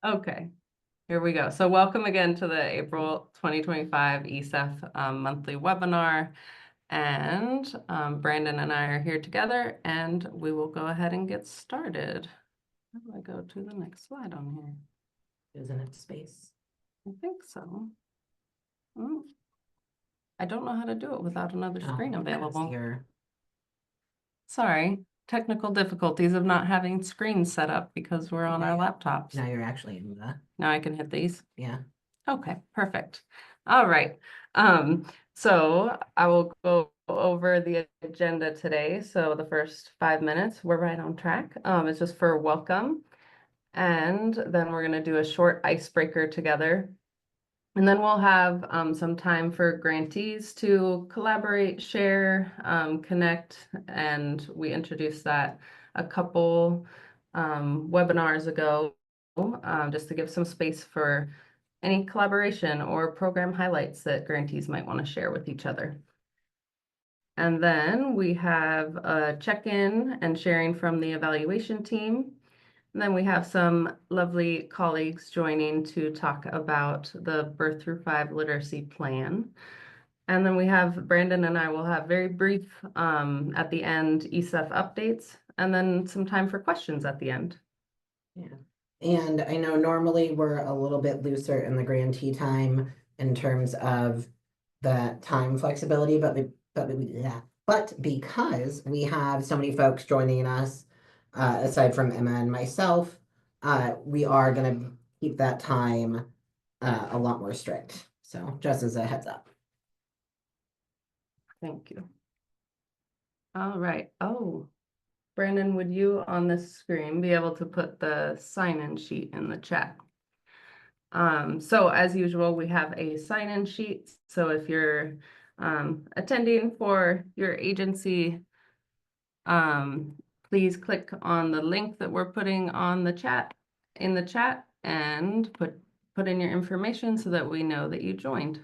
Okay, here we go. So welcome again to the April 2025 ECEF monthly webinar. And Brandon and I are here together, and we will go ahead and get started. How do I go to the next slide on here? Isn't it space? I think so. I don't know how to do it without another screen available. Sorry, technical difficulties of not having screens set up because we're on our laptops. Now you're actually in the. Now I can hit these. Yeah. Okay, perfect. All right. So I will go over the agenda today. So the first 5 minutes, we're right on track. It's just for welcome. And then we're going to do a short icebreaker together. And then we'll have some time for grantees to collaborate, share, connect, and we introduced that a couple webinars ago, just to give some space for any collaboration or program highlights that grantees might want to share with each other. And then we have a check-in and sharing from the evaluation team. And then we have some lovely colleagues joining to talk about the Birth Through 5 literacy plan. And then we have Brandon and I will have very brief at the end ECEF updates, and then some time for questions at the end. Yeah. And I know normally we're a little bit looser in the grantee time in terms of the time flexibility, but because we have so many folks joining us, aside from Emma and myself, we are going to keep that time a lot more strict. So just as a heads up. Thank you. All right. Oh, Brandon, would you on this screen be able to put the sign-in sheet in the chat? So as usual, we have a sign-in sheet. So if you're attending for your agency, please click on the link that we're putting on the chat, and put in your information so that we know that you joined.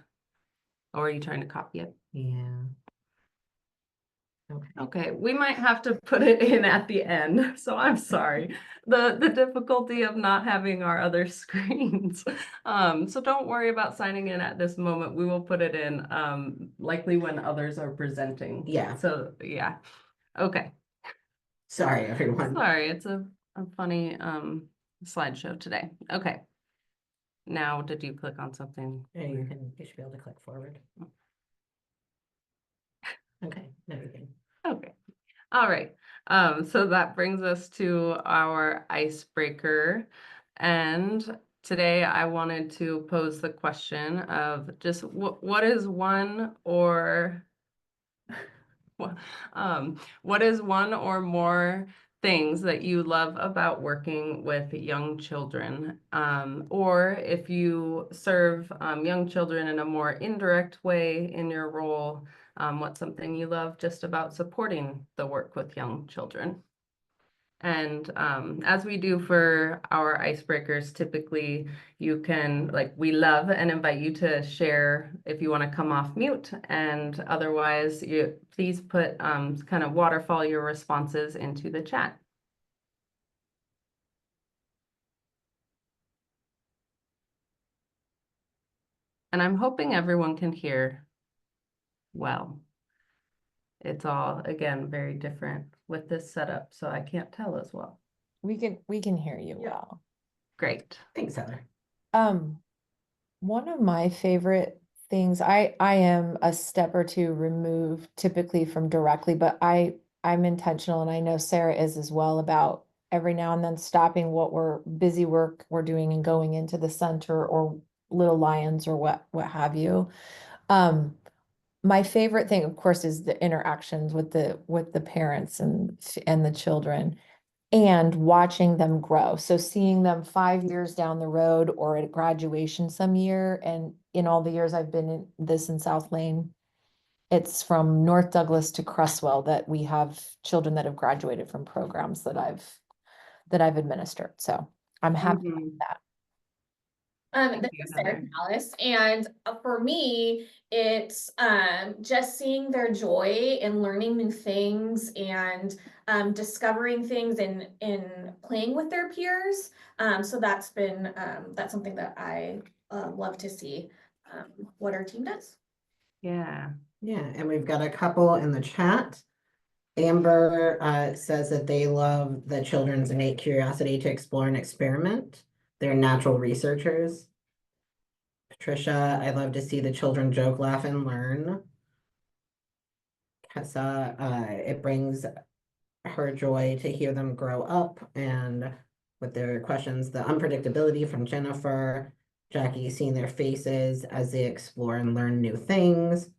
Or are you trying to copy it? Yeah. Okay, we might have to put it in at the end, so I'm sorry. The difficulty of not having our other screens. So don't worry about signing in at this moment. We will put it in likely when others are presenting. Yeah. So yeah. Okay. Sorry, everyone. Sorry, it's a funny slideshow today. Okay. Now, did you click on something? Yeah, you should be able to click forward. Okay, now you can. Okay. All right. So that brings us to our icebreaker. And today I wanted to pose the question of just what is one or what is one or more things that you love about working with young children? Or if you serve young children in a more indirect way in your role, what's something you love just about supporting the work with young children? And as we do for our icebreakers, typically you can, we love and invite you to share if you want to come off mute, and otherwise you please put kind of waterfall your responses into the chat. And I'm hoping everyone can hear well. It's all, again, very different with this setup, so I can't tell as well. We can hear you well. Great. Thanks, Heather. One of my favorite things, I am a step or two removed typically from directly, but I'm intentional, and I know Sarah is as well, about every now and then stopping what we're busy work we're doing and going into the center or Little Lions or what have you. My favorite thing, of course, is the interactions with the parents and the children, and watching them grow. So seeing them 5 years down the road or at graduation some year, and in all the years I've been in this in South Lane, it's from North Douglas to Cresswell that we have children that have graduated from programs that I've administered. So I'm happy with that. Thank This you, is Sarah Heather. Callis, and for me, it's just seeing their joy in learning new things and discovering things and in playing with their peers. So that's been that's something that I love to see what our team does. Yeah. Yeah, and we've got a couple in the chat. Amber says that they love the children's innate curiosity to explore and experiment. They're natural researchers. Patricia, I love to see the children joke, laugh, and learn. Kessa, it brings her joy to hear them grow up and with their questions, the unpredictability from Jennifer. Jackie, seeing their faces as they explore and learn new things.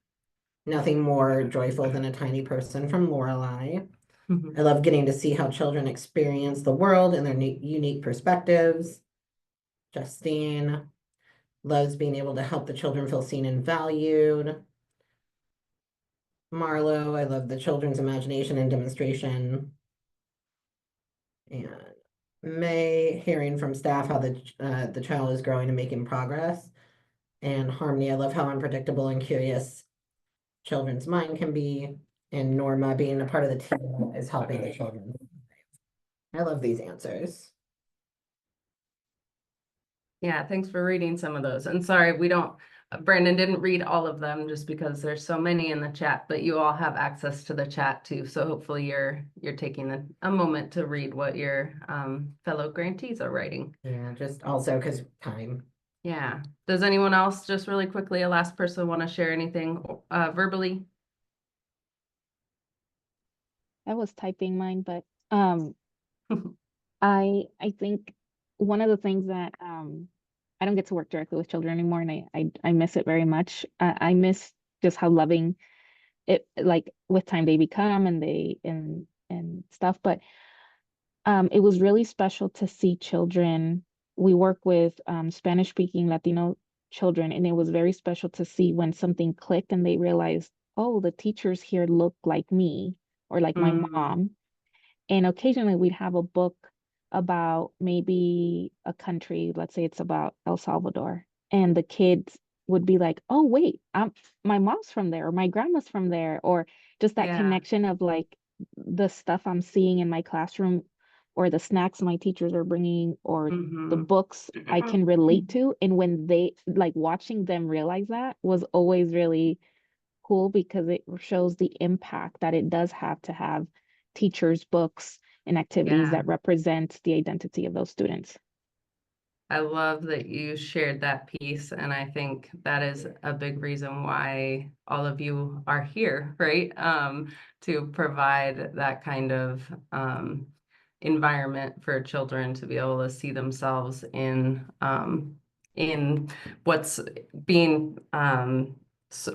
Nothing more joyful than a tiny person from Lorelei. I love getting to see how children experience the world and their unique perspectives. Justine loves being able to help the children feel seen and valued. Marlo, I love the children's imagination and demonstration. And May, hearing from staff how the child is growing and making progress. And Harmony, I love how unpredictable and curious children's mind can be. And Norma, being a part of the team, is helping the children. I love these answers. Yeah, thanks for reading some of those. And sorry, we don't, Brandon didn't read all of them just because there's so many in the chat, but you all have access to the chat too. So hopefully you're taking a moment to read what your fellow grantees are writing. Yeah, just also because time. Yeah. Does anyone else, just really quickly, a last person want to share anything verbally? I was typing mine, but I think one of the things that I don't get to work directly with children anymore, and I miss it very much. I miss just how loving it, like with time they become and they and stuff. But it was really special to see children. We work with Spanish speaking Latino children, and it was very special to see when something clicked and they realized, oh, the teachers here look like me or like my mom. And occasionally we'd have a book about maybe a country, let's say it's about El Salvador, and the kids would be like, "Oh, wait, my mom's from there, or my grandma's from there," or just that Yeah. connection of like the stuff I'm seeing in my classroom, or the snacks my teachers are bringing, or the books I can relate to. And when they like watching them realize that was always really cool because it shows the impact that it does have to have teachers, books, and activities Yeah. that represent the identity of those students. I love that you shared that piece, and I think that is a big reason why all of you are here, right? To provide that kind of environment for children to be able to see themselves in what's being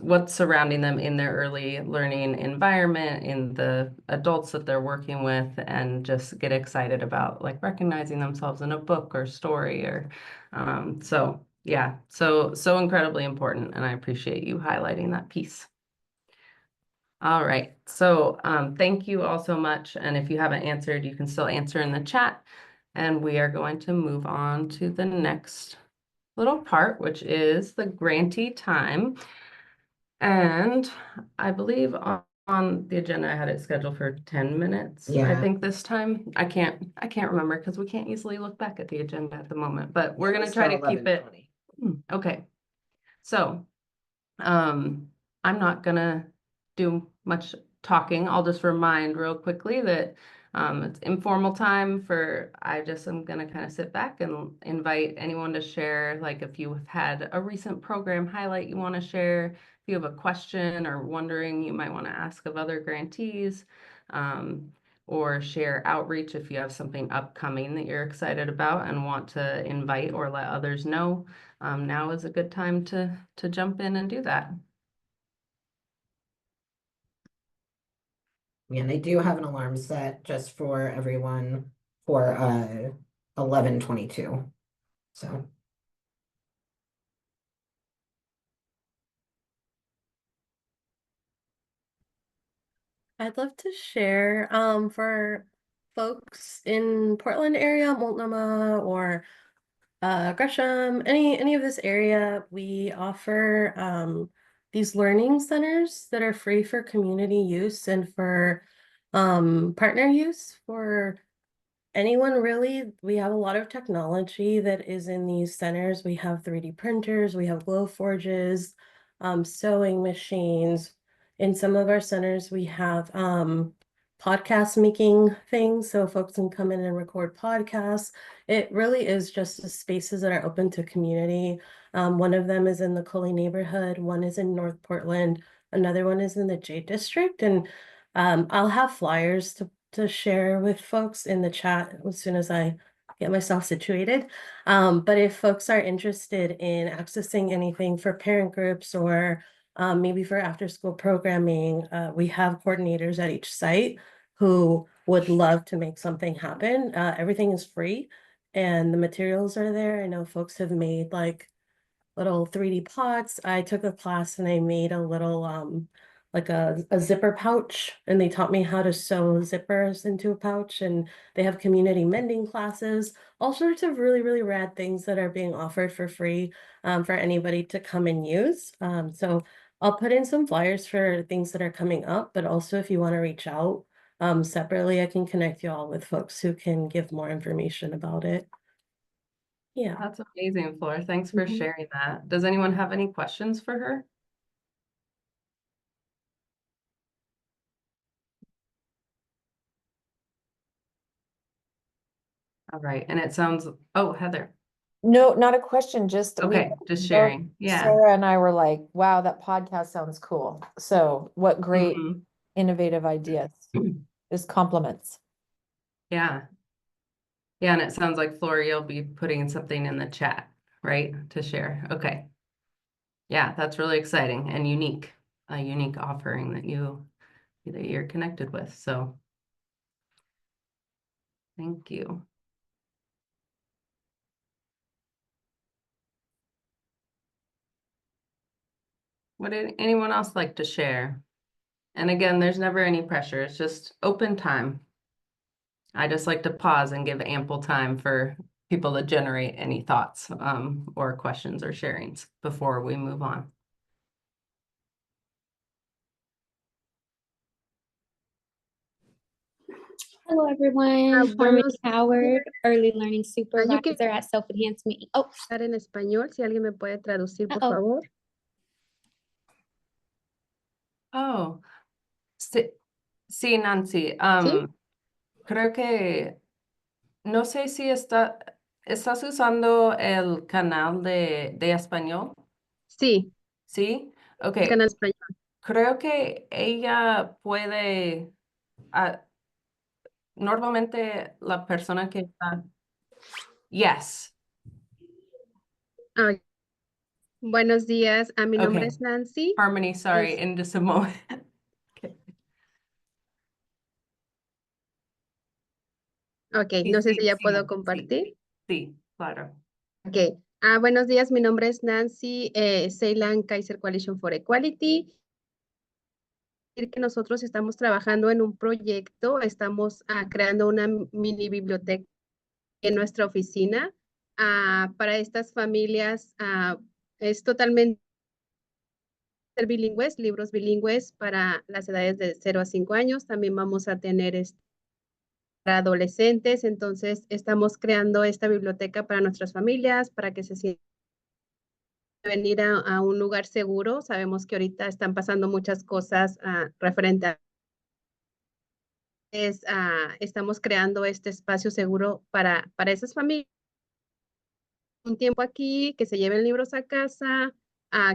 what's surrounding them in their early learning environment, in the adults that they're working with, and just get excited about like recognizing themselves in a book or story or so yeah, so incredibly important, and I appreciate you highlighting that piece. All right, so thank you all so much, and if you haven't answered, you can still answer in the chat, and we are going to move on to the next little part, which is the grantee time. And I believe on the agenda, I had it scheduled for 10 minutes. I Yeah. think this time. I can't remember because we can't easily look back at the agenda at the moment, but we're gonna try to keep it. 11:20. Okay. So, I'm not gonna do much talking. I'll just remind real quickly that it's informal time for, I just am gonna kind of sit back and invite anyone to share, like if you've had a recent program highlight you want to share, if you have a question or wondering you might want to ask of other grantees, or share outreach if you have something upcoming that you're excited about and want to invite or let others know. Now is a good time to jump in and do that. Yeah, and I do have an alarm set just for everyone for 11:22. So I'd love to share for folks in Portland area, Multnomah, or Gresham, any of this area, we offer these learning centers that are free for community use and for partner use for anyone really. We have a lot of technology that is in these centers. We have 3D printers, we have glow forges, sewing machines. In some of our centers, we have podcast making things, so folks can come in and record podcasts. It really is just the spaces that are open to community. One of them is in the Coley neighborhood, one is in North Portland, another one is in the J District, and I'll have flyers to share with folks in the chat as soon as I get myself situated. But if folks are interested in accessing anything for parent groups or maybe for after school programming, we have coordinators at each site who would love to make something happen. Everything is free and the materials are there. I know folks have made like little 3D pots. I took a class and I made a little like a zipper pouch, and they taught me how to sew zippers into a pouch, and they have community mending classes, all sorts of really rad things that are being offered for free for anybody to come and use. So I'll put in some flyers for things that are coming up, but also if you want to reach out separately, I can connect you all with folks who can give more information about it. Yeah. That's amazing, Flora. Thanks for Mhm. sharing that. Does anyone have any questions for her? All right, and it sounds, oh, Heather. No, not a question, just Okay, just both sharing. Yeah. Sarah and I were like, wow, that podcast sounds cool. So what great Mhm. innovative ideas. Just compliments. Yeah. Yeah, and it sounds like Flora, you'll be putting something in the chat, right, to share. Okay. Yeah, that's really exciting and unique, a unique offering that you're connected with. So thank you. Would anyone else like to share? And again, there's never any pressure. It's just open time. I just like to pause and give ample time for people to generate any thoughts or questions or sharings before we move on. Hello, everyone. Harmony Buenos Howard, Early Learning you Supervisor can at Self Enhancement. Oh, hablar en español, si alguien me puede traducir, por Uh-oh. favor. Oh, sí, sí, Nancy. Sí. Creo que no sé si estás usando el canal de español, Sí, ¿sí? Ok, el canal español. creo que ella puede, ah, normalmente la persona que está, yes, Ah, buenos días, mi nombre okay, es Nancy. Harmony, sorry, Es- in just a moment. Okay. Ok, Sí, no sé sí, si ya sí, puedo sí, compartir. sí, claro. Ok, buenos días, mi nombre es Nancy, Ceylan Kaiser Coalition for Equality. Que nosotros estamos trabajando en un proyecto, estamos creando una mini biblioteca en nuestra oficina para estas familias. Es totalmente bilingües, libros bilingües para las edades de 0 a 5 años. También vamos a tener para adolescentes. Entonces, estamos creando esta biblioteca para nuestras familias, para que se sientan venir a un lugar seguro. Sabemos que ahorita están pasando muchas cosas referente a estamos creando este espacio seguro para esas familias. Un tiempo aquí, que se lleven libros a casa,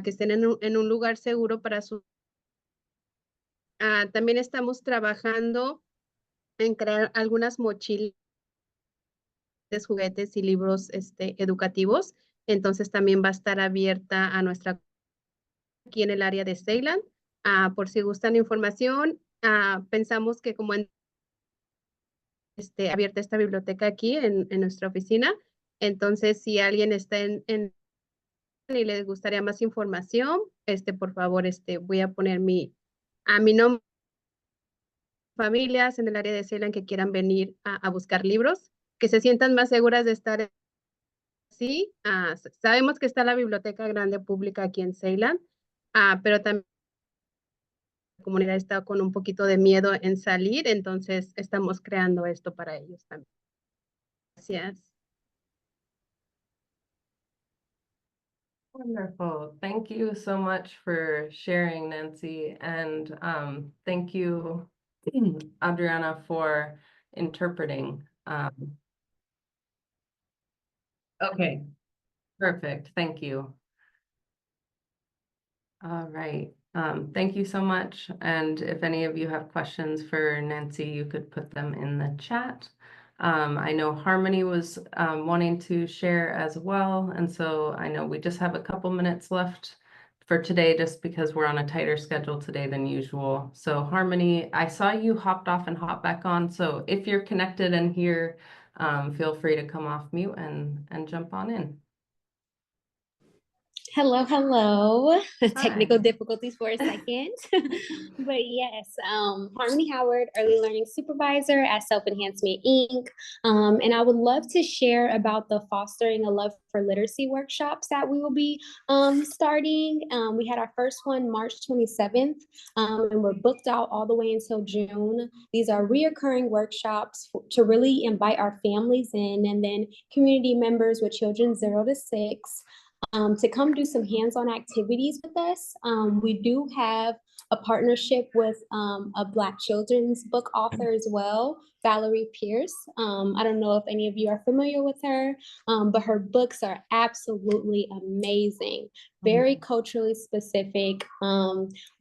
que estén en un lugar seguro para su. También estamos trabajando en crear algunas mochilas, juguetes y libros educativos. Entonces también va a estar abierta a nuestra aquí en el área de Ceylan. Por si gustan información, pensamos que como abierta esta biblioteca aquí en nuestra oficina, entonces si alguien está y les gustaría más información, por favor, voy a poner mi nombre, familias en el área de Ceylan que quieran venir a buscar libros, que se sientan más seguras de estar Sí, sabemos que está la Biblioteca Grande Pública aquí en Ceylan, pero también la comunidad está con un poquito de miedo en salir, entonces estamos creando esto para ellos también. Gracias. Wonderful. Thank you so much for sharing, Nancy. And thank you, Adriana, for interpreting. Okay, perfect. Thank you. All right. Thank you so much. And if any of you have questions for Nancy, you could put them in the chat. I know Harmony was wanting to share as well. And so I know we just have a couple minutes left for today, just because we're on a tighter schedule today than usual. So Harmony, I saw you hopped off and hopped back on. So if you're connected and here, feel free to come off mute and jump on in. Hello, hello. Technical Hi. difficulties for a second. But yes, Harmony Howard, Early Learning Supervisor at Self Enhancement Inc. And I would love to share about the Fostering a Love for Literacy workshops that we will be starting. We had our first one March 27th, and we're booked out all the way until June. These are reoccurring workshops to really invite our families in, and then community members with children 0 to 6. To come do some hands-on activities with us. We do have a partnership with a Black children's book author as well, Valerie Pierce. I don't know if any of you are familiar with her, but her books are absolutely amazing, very culturally specific.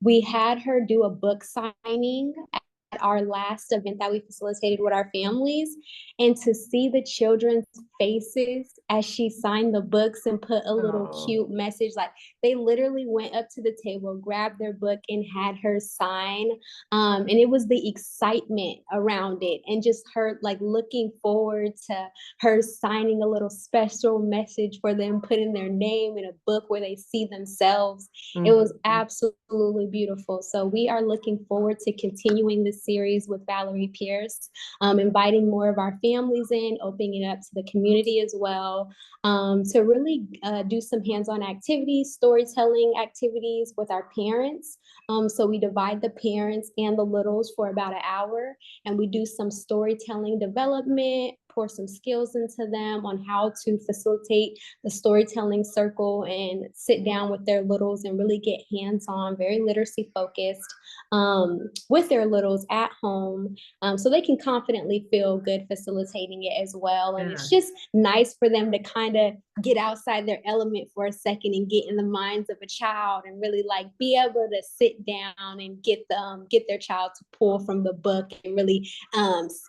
We had her do a book signing at our last event that we facilitated with our families, and to see the children's faces as she signed the books and put a little cute message, like they literally went up to the table, grabbed their book and had her sign. And it was the excitement around it and just her like looking forward to her signing a little special message for them, putting their name in a book where they see themselves. It was absolutely beautiful. So we are looking forward to continuing this series with Valerie Pierce, inviting more of our families in, opening it up to the community as well, to really do some hands-on activities, storytelling activities with our parents. So we divide the parents and the littles for about an hour, and we do some storytelling development, pour some skills into them on how to facilitate the storytelling circle and sit down with their littles and really get hands-on, very literacy focused with their littles at home, so they can confidently feel good facilitating it as well. And it's just nice for them to kind of get outside their element for a second and get in the minds of a child and really like be able to sit down and get their child to pull from the book and really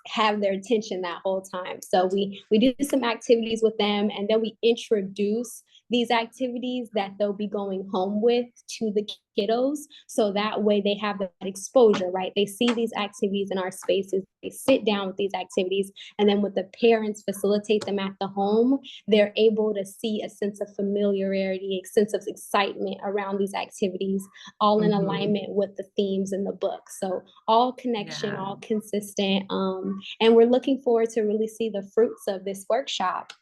have their attention that whole time. So we do some activities with them, and then we introduce these activities that they'll be going home with to the kiddos, so that way they have that exposure, right? They see these activities in our spaces, they sit down with these activities, and then with the parents facilitate them at the home, they're able to see a sense of familiarity, a sense of excitement around these activities, all in alignment with the themes in the book. So all connection, all consistent, and we're looking forward to really see the fruits of this workshop.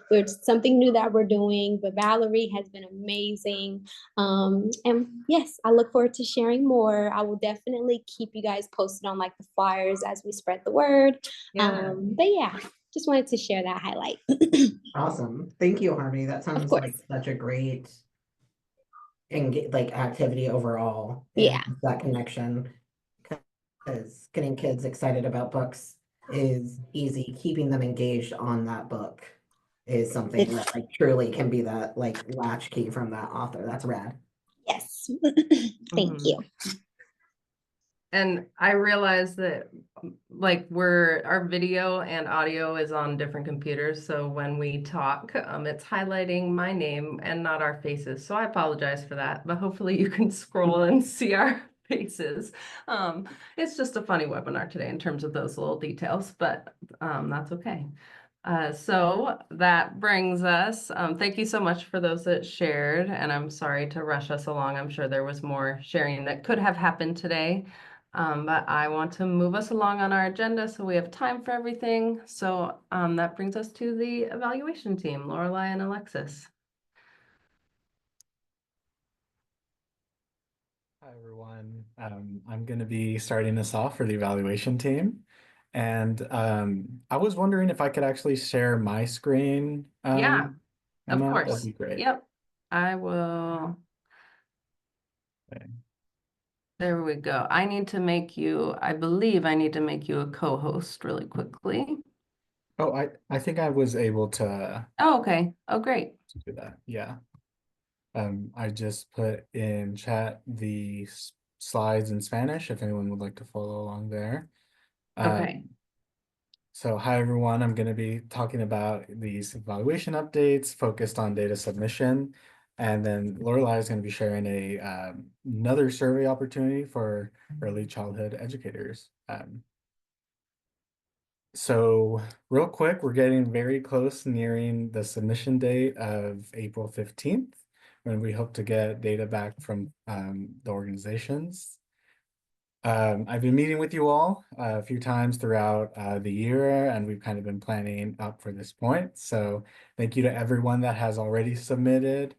It's something new that we're doing, but Valerie has been amazing. And yes, I look forward to sharing more. I will definitely keep you guys posted on like the flyers as we spread the word. But yeah, just wanted to share that highlight. Awesome. Thank you, Harmony. That sounds like such a great like activity overall. Yeah. And that connection, because getting kids excited about books is easy. Keeping them engaged on that book is something that like truly can be that like latchkey from that author. That's rad. Yes. Thank you. And I realize that like our video and audio is on different computers. So when we talk, it's highlighting my name and not our faces. So I apologize for that, but hopefully you can scroll and see our faces. It's just a funny webinar today in terms of those little details, but that's okay. So that brings us, thank you so much for those that shared, and I'm sorry to rush us along. I'm sure there was more sharing that could have happened today. But I want to move us along on our agenda so we have time for everything. So that brings us to the evaluation team, Lorelai and Alexis. Hi, everyone. I'm going to be starting us off for the evaluation team. And I was wondering if I could actually share my screen. Yeah, of Emma, that'd course. be great. Yep, I will. Okay. There we go. I need to make you, I believe I need to make you a co-host really quickly. Oh, I think I was able to Oh, okay. Oh, great. do that. Yeah. I just put in chat the slides in Spanish if anyone would like to follow along there. Okay. So hi everyone, I'm going to be talking about these evaluation updates focused on data submission. And then Lorelai is going to be sharing another survey opportunity for early childhood educators. So real quick, we're getting very close nearing the submission date of April 15th, when we hope to get data back from the organizations. I've been meeting with you all a few times throughout the year, and we've kind of been planning up for this point. So thank you to everyone that has already submitted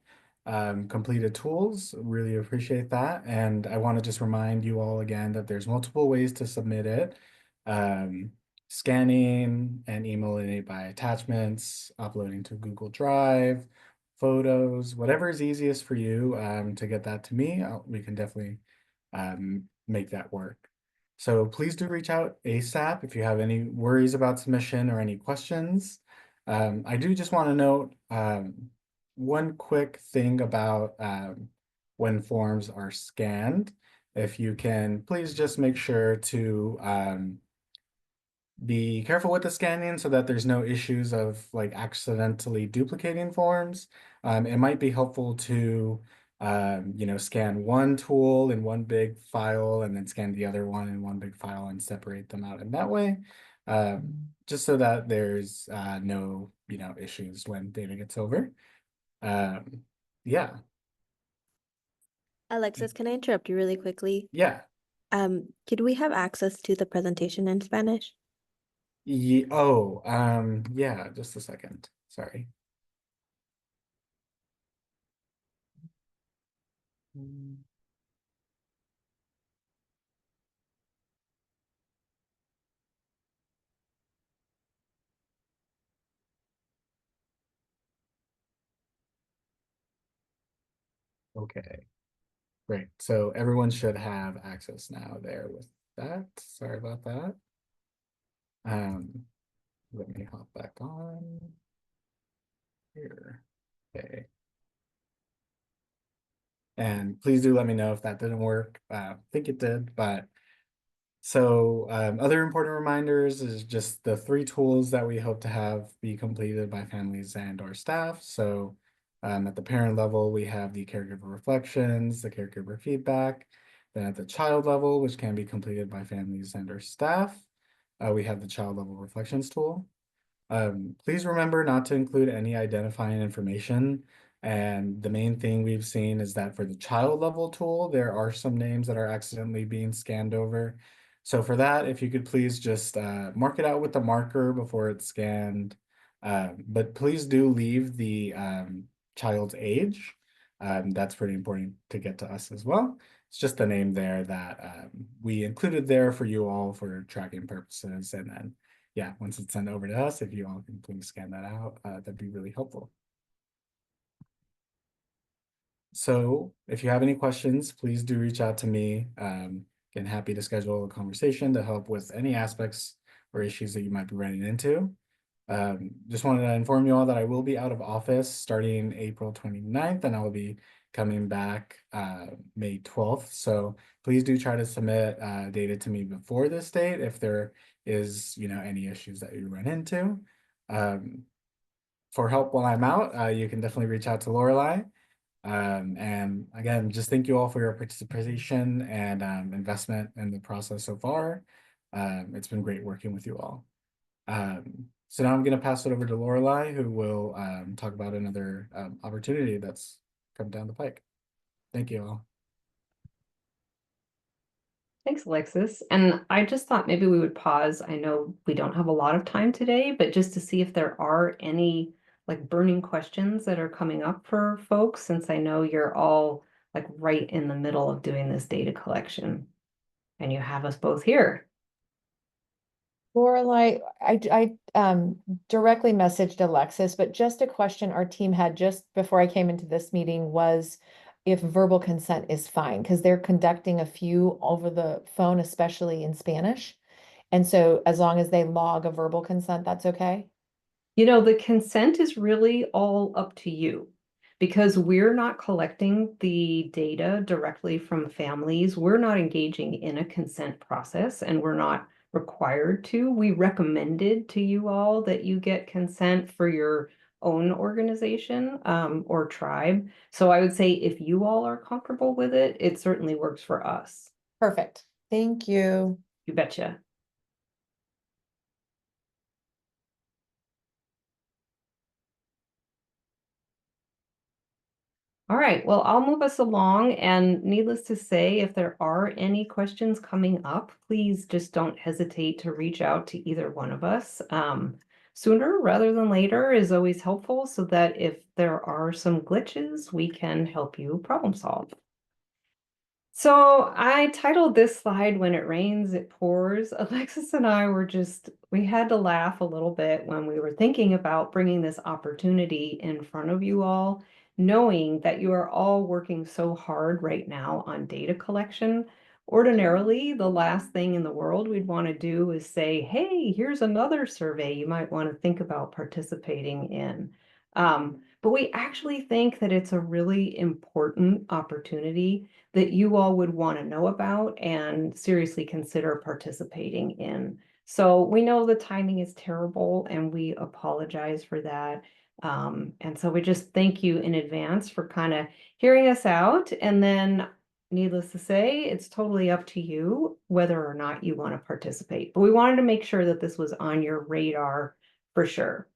completed tools. Really appreciate that. And I want to just remind you all again that there's multiple ways to submit it. Scanning and emailing it by attachments, uploading to Google Drive, photos, whatever is easiest for you to get that to me. We can definitely make that work. So please do reach out ASAP if you have any worries about submission or any questions. I do just want to note one quick thing about when forms are scanned. If you can, please just make sure to be careful with the scanning so that there's no issues of like accidentally duplicating forms. It might be helpful to scan one tool in one big file and then scan the other one in one big file and separate them out in that way. Just so that there's no issues when data gets over. Yeah. Alexis, can I interrupt you really quickly? Yeah. Could we have access to the presentation in Spanish? Yeah, just a second. Sorry. Okay, great. So everyone should have access now there with that. Sorry about that. Let me hop back on here. Okay. And please do let me know if that didn't work. I think it did, but so other important reminders is just the 3 tools that we hope to have be completed by families and or staff. So at the parent level, we have the caregiver reflections, the caregiver feedback. Then at the child level, which can be completed by families and or staff, we have the child level reflections tool. Please remember not to include any identifying information. And the main thing we've seen is that for the child level tool, there are some names that are accidentally being scanned over. So for that, if you could please just mark it out with the marker before it's scanned. But please do leave the child's age. That's pretty important to get to us as well. It's just the name there that we included there for you all for tracking purposes. And then yeah, once it's sent over to us, if you all can please scan that out, that'd be really helpful. So if you have any questions, please do reach out to me. Again, happy to schedule a conversation to help with any aspects or issues that you might be running into. Just wanted to inform you all that I will be out of office starting April 29th, and I will be coming back May 12th. So please do try to submit data to me before this date if there is any issues that you run into. For help while I'm out, you can definitely reach out to Lorelai. And again, just thank you all for your participation and investment in the process so far. It's been great working with you all. So now I'm going to pass it over to Lorelai, who will talk about another opportunity that's come down the pike. Thank you all. Thanks, Alexis. And I just thought maybe we would pause. I know we don't have a lot of time today, but just to see if there are any like burning questions that are coming up for folks, since I know you're all like right in the middle of doing this data collection and you have us both here. Lorelai, I directly messaged Alexis, but just a question our team had just before I came into this meeting was if verbal consent is fine, because they're conducting a few over the phone, especially in Spanish. And so as long as they log a verbal consent, that's okay? You know, the consent is really all up to you because we're not collecting the data directly from families. We're not engaging in a consent process and we're not required to. We recommended to you all that you get consent for your own organization or tribe. So I would say if you all are comfortable with it, it certainly works for us. Perfect. Thank you. You betcha. All right, well, I'll move us along, and needless to say, if there are any questions coming up, please just don't hesitate to reach out to either one of us. Sooner rather than later is always helpful so that if there are some glitches, we can help you problem solve. So I titled this slide "When It Rains, It Pours." Alexis and I we had to laugh a little bit when we were thinking about bringing this opportunity in front of you all, knowing that you are all working so hard right now on data collection. Ordinarily, the last thing in the world we'd want to do is say, hey, here's another survey you might want to think about participating in. But we actually think that it's a really important opportunity that you all would want to know about and seriously consider participating in. So we know the timing is terrible and we apologize for that. And so we just thank you in advance for kind of hearing us out. And then needless to say, it's totally up to you whether or not you want to participate. But we wanted to make sure that this was on your radar for sure.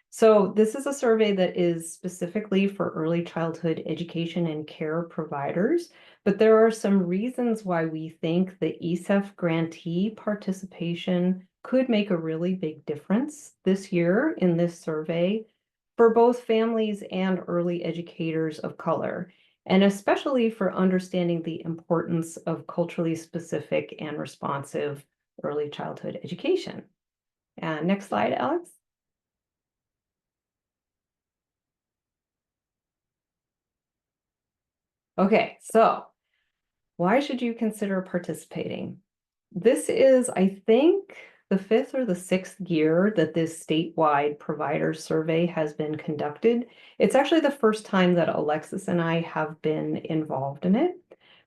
So this is a survey that is specifically for early childhood education and care providers, but there are some reasons why we think the ECEF grantee participation could make a really big difference this year in this survey for both families and early educators of color, and especially for understanding the importance of culturally specific and responsive early childhood education. And next slide, Alex. Okay, so why should you consider participating? This is, I think, the 5th or the 6th year that this statewide provider survey has been conducted. It's actually the first time that Alexis and I have been involved in it,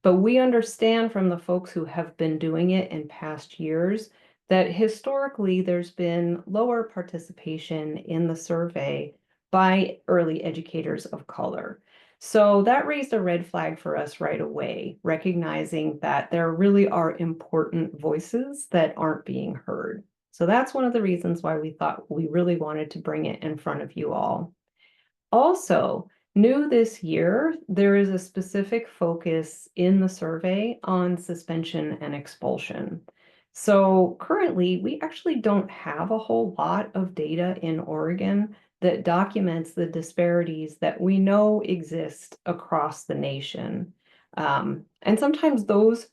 but we understand from the folks who have been doing it in past years that historically there's been lower participation in the survey by early educators of color. So that raised a red flag for us right away, recognizing that there really are important voices that aren't being heard. So that's one of the reasons why we thought we really wanted to bring it in front of you all. Also, new this year, there is a specific focus in the survey on suspension and expulsion. So currently, we actually don't have a whole lot of data in Oregon that documents the disparities that we know exist across the nation. And sometimes those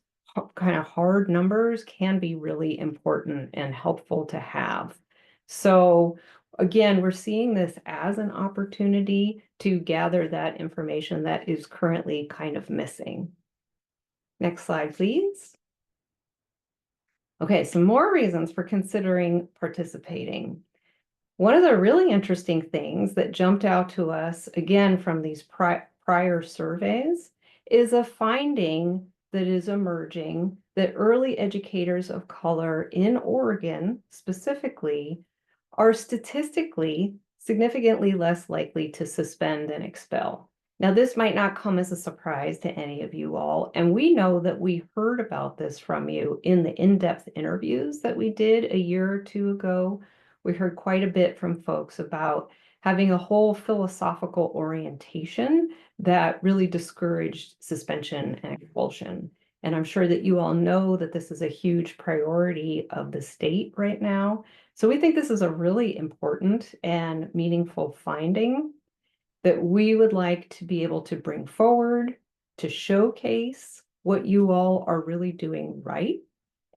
kind of hard numbers can be really important and helpful to have. So again, we're seeing this as an opportunity to gather that information that is currently kind of missing. Next slide, please. Okay, some more reasons for considering participating. One of the really interesting things that jumped out to us, again, from these prior surveys, is a finding that is emerging that early educators of color in Oregon specifically are statistically significantly less likely to suspend and expel. Now, this might not come as a surprise to any of you all, and we know that we heard about this from you in the in-depth interviews that we did a year or two ago. We heard quite a bit from folks about having a whole philosophical orientation that really discouraged suspension and expulsion. And I'm sure that you all know that this is a huge priority of the state right now. So we think this is a really important and meaningful finding that we would like to be able to bring forward to showcase what you all are really doing right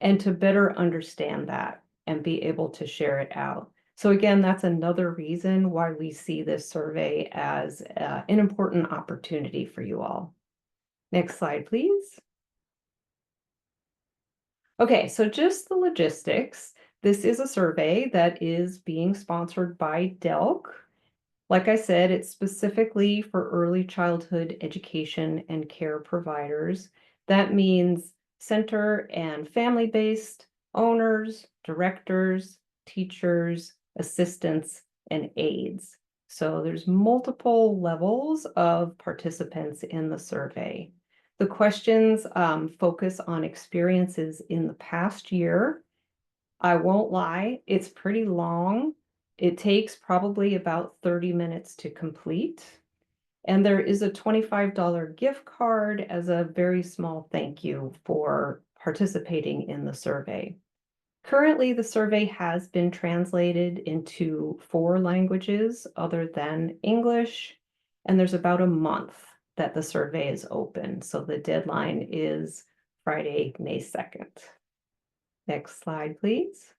and to better understand that and be able to share it out. So again, that's another reason why we see this survey as an important opportunity for you all. Next slide, please. Okay, so just the logistics. This is a survey that is being sponsored by DELC. Like I said, it's specifically for early childhood education and care providers. That means center and family-based owners, directors, teachers, assistants, and aides. So there's multiple levels of participants in the survey. The questions focus on experiences in the past year. I won't lie, it's pretty long. It takes probably about 30 minutes to complete. And there is a $25 gift card as a very small thank you for participating in the survey. Currently, the survey has been translated into 4 languages other than English, and there's about a month that the survey is open. So the deadline is Friday, May 2nd. Next slide, please.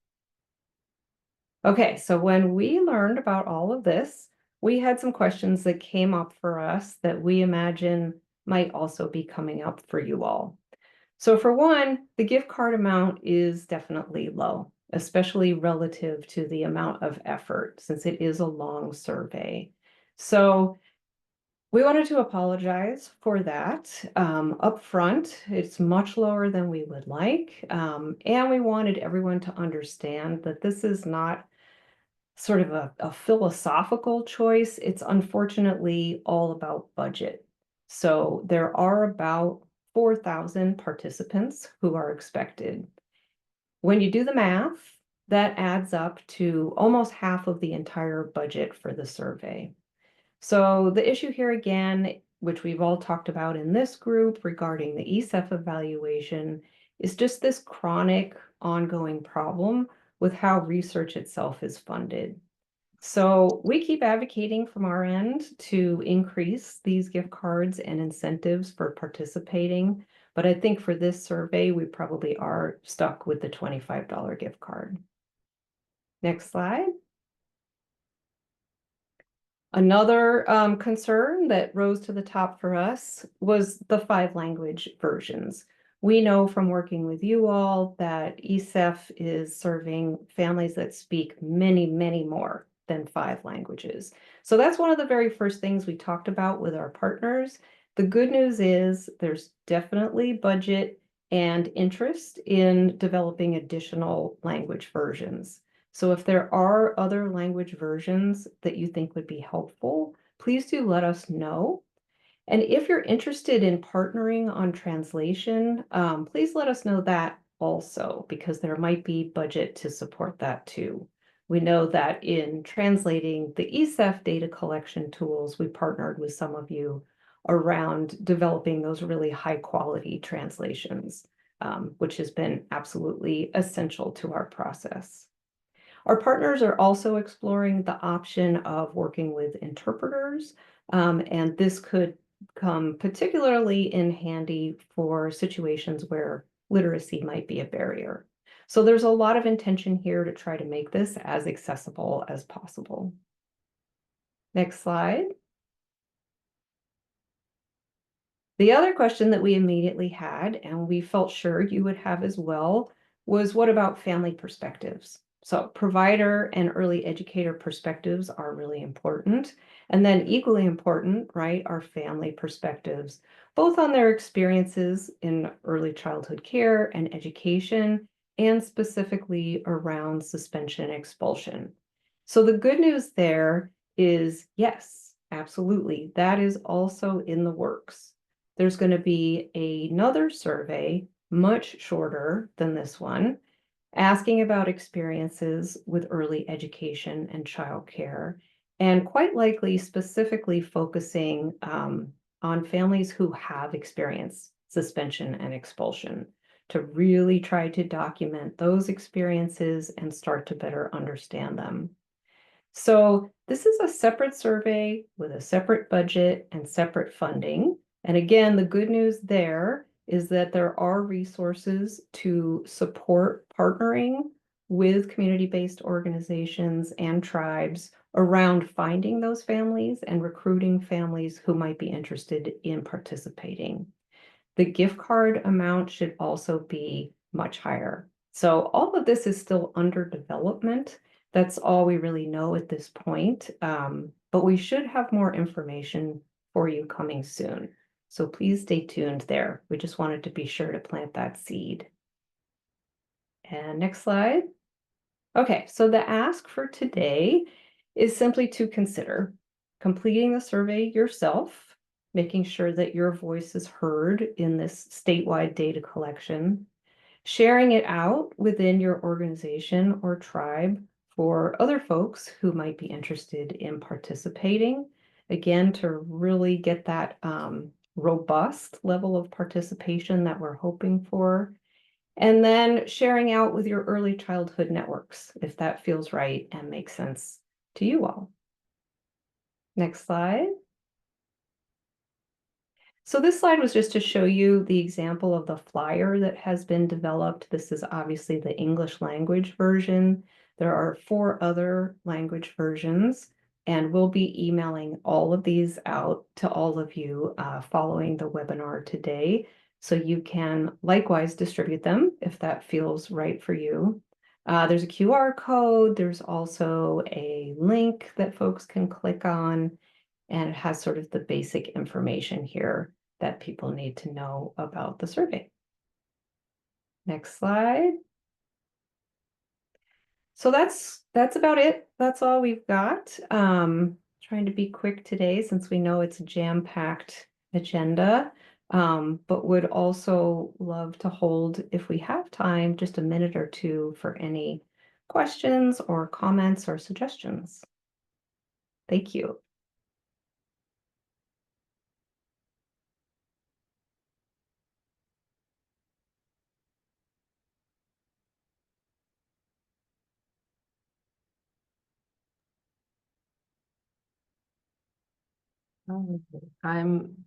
Okay, so when we learned about all of this, we had some questions that came up for us that we imagine might also be coming up for you all. So for one, the gift card amount is definitely low, especially relative to the amount of effort, since it is a long survey. So we wanted to apologize for that. Up front, it's much lower than we would like. And we wanted everyone to understand that this is not sort of a philosophical choice. It's unfortunately all about budget. So there are about 4,000 participants who are expected. When you do the math, that adds up to almost half of the entire budget for the survey. So the issue here again, which we've all talked about in this group regarding the ECEF evaluation, is just this chronic ongoing problem with how research itself is funded. So we keep advocating from our end to increase these gift cards and incentives for participating. But I think for this survey, we probably are stuck with the $25 gift card. Next slide. Another concern that rose to the top for us was the 5 language versions. We know from working with you all that ECEF is serving families that speak many, many more than 5 languages. So that's one of the very first things we talked about with our partners. The good news is there's definitely budget and interest in developing additional language versions. So if there are other language versions that you think would be helpful, please do let us know. And if you're interested in partnering on translation, please let us know that also, because there might be budget to support that too. We know that in translating the ECEF data collection tools, we partnered with some of you around developing those really high quality translations, which has been absolutely essential to our process. Our partners are also exploring the option of working with interpreters, and this could come particularly in handy for situations where literacy might be a barrier. So there's a lot of intention here to try to make this as accessible as possible. Next slide. The other question that we immediately had, and we felt sure you would have as well, was what about family perspectives? So provider and early educator perspectives are really important. And then equally important, right, are family perspectives, both on their experiences in early childhood care and education, and specifically around suspension and expulsion. So the good news there is, yes, absolutely, that is also in the works. There's going to be another survey, much shorter than this one, asking about experiences with early education and childcare, and quite likely specifically focusing on families who have experience suspension, and expulsion, to really try to document those experiences and start to better understand them. So this is a separate survey with a separate budget and separate funding. And again, the good news there is that there are resources to support partnering with community-based organizations and tribes around finding those families and recruiting families who might be interested in participating. The gift card amount should also be much higher. So all of this is still under development. That's all we really know at this point. But we should have more information for you coming soon. So please stay tuned there. We just wanted to be sure to plant that seed. And next slide. Okay, so the ask for today is simply to consider completing the survey yourself, making sure that your voice is heard in this statewide data collection, sharing it out within your organization or tribe for other folks who might be interested in participating, again, to really get that robust level of participation that we're hoping for. And then sharing out with your early childhood networks, if that feels right and makes sense to you all. Next slide. So this slide was just to show you the example of the flyer that has been developed. This is obviously the English language version. There are 4 other language versions, and we'll be emailing all of these out to all of you following the webinar today. So you can likewise distribute them if that feels right for you. There's a QR code. There's also a link that folks can click on, and it has sort of the basic information here that people need to know about the survey. Next slide. So that's about it. That's all we've got. Trying to be quick today since we know it's a jam-packed agenda, but would also love to hold, if we have time, just a minute or two for any questions or comments or suggestions. Thank you.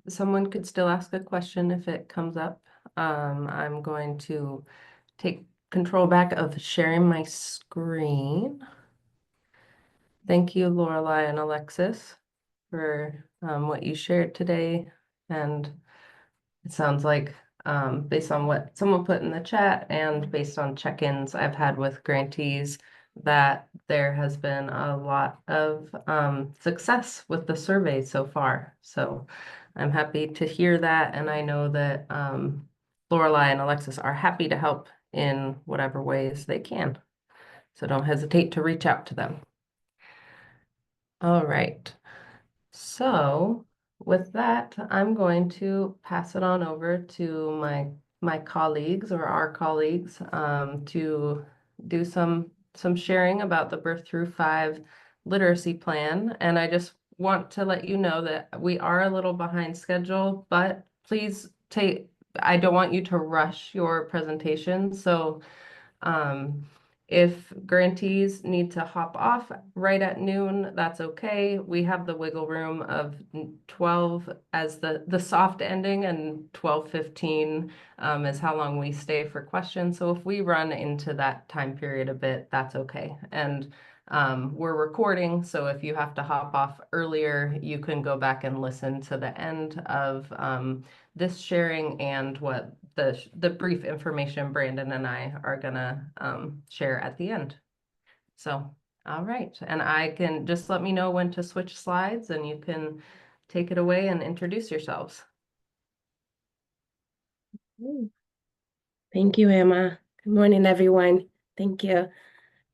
Someone could still ask a question if it comes up. I'm going to take control back of sharing my screen. Thank you, Lorelai and Alexis, for what you shared today. And it sounds like based on what someone put in the chat and based on check-ins I've had with grantees, that there has been a lot of success with the survey so far. So I'm happy to hear that. And I know that Lorelai and Alexis are happy to help in whatever ways they can. So don't hesitate to reach out to them. All right. So with that, I'm going to pass it on over to my colleagues or our colleagues to do some sharing about the Birth Through 5 literacy plan. And I just want to let you know that we are a little behind schedule, but please I don't want you to rush your presentation. So if grantees need to hop off right at noon, that's okay. We have the wiggle room of 12 as the soft ending, and 12:15 is how long we stay for questions. So if we run into that time period a bit, that's okay. And we're recording, so if you have to hop off earlier, you can go back and listen to the end of this sharing and what the brief information Brandon and I are gonna share at the end. So, all right, and I can just let me know when to switch slides and you can take it away and introduce yourselves. Thank you, Emma. Good morning, everyone. Thank you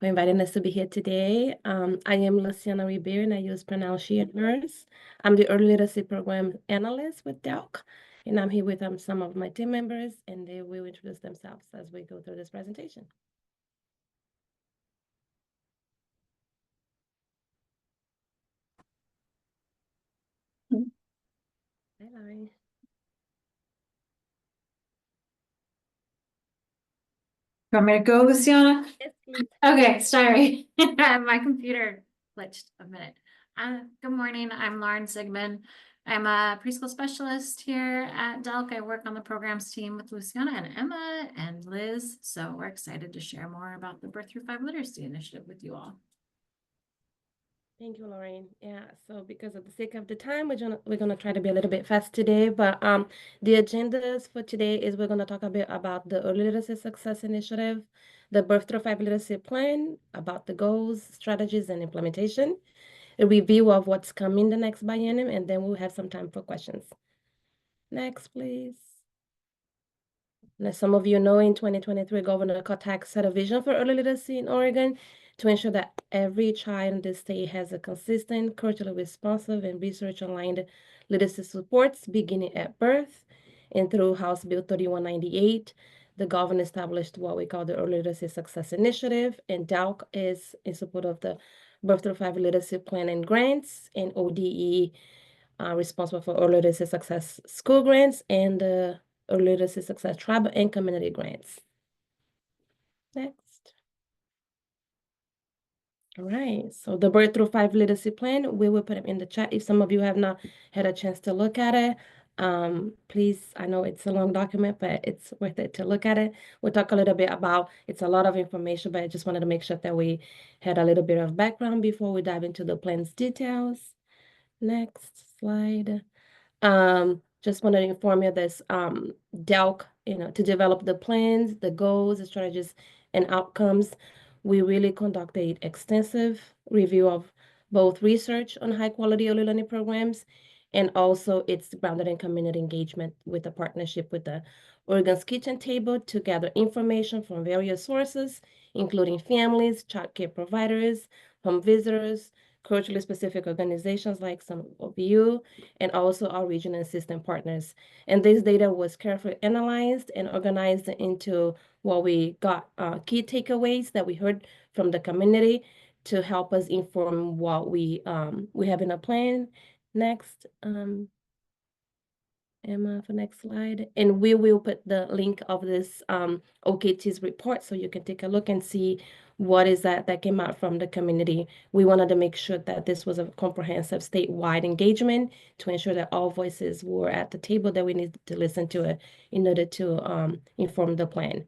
for inviting us to be here today. I am Luciana Ribeiro, and I use pronoun she and hers. I'm the Early Literacy Program Analyst with DELC, and I'm here with some of my team members, and they will introduce themselves as we go through this presentation. Hi, Laurie. Want me to go, Luciana? Yes, please. Okay, sorry. My computer glitched a minute. Good morning, I'm Lauren Sigmund. I'm a preschool specialist here at Delk. I work on the programs team with Luciana and Emma and Liz. So we're excited to share more about the Birth Through 5 Literacy Initiative with you all. Thank you, Lorraine. Yeah, so because of the sake of the time, we're gonna try to be a little bit fast today, but the agendas for today is we're gonna talk a bit about the Early Literacy Success Initiative, the Birth Through 5 Literacy Plan, about the goals, strategies, and implementation, a review of what's coming the next biennium, and then we'll have some time for questions. Next, please. As some of you know, in 2023, Governor Kotak set a vision for early literacy in Oregon to ensure that every child in the state has a consistent, culturally responsive, and research-aligned literacy supports beginning at birth. And through House Bill 3198, the governor established what we call the Early Literacy Success Initiative, and DALC is in support of the Birth Through 5 Literacy Plan and Grants, and ODE responsible for Early Literacy Success School Grants and the Early Literacy Success Tribal and Community Grants. Next. All right, so the Birth Through 5 Literacy Plan, we will put it in the chat if some of you have not had a chance to look at it. Please, I know it's a long document, but it's worth it to look at it. We'll talk a little bit about, it's a lot of information, but I just wanted to make sure that we had a little bit of background before we dive into the plan's details. Next slide. Just wanted to inform you this DELC, to develop the plans, the goals, the strategies, and outcomes. We really conducted extensive review of both research on high quality early learning programs, and also it's grounded in community engagement with a partnership with the Oregon's Kitchen Table to gather information from various sources, including families, child care providers, home visitors, culturally specific organizations like some of you, and also our region and system partners. And this data was carefully analyzed and organized into what we got key takeaways that we heard from the community to help us inform what we have in a plan. Next, Emma, for next slide. And we will put the link of this OKT's report so you can take a look and see what is that came out from the community. We wanted to make sure that this was a comprehensive statewide engagement to ensure that all voices were at the table that we needed to listen to it in order to inform the plan.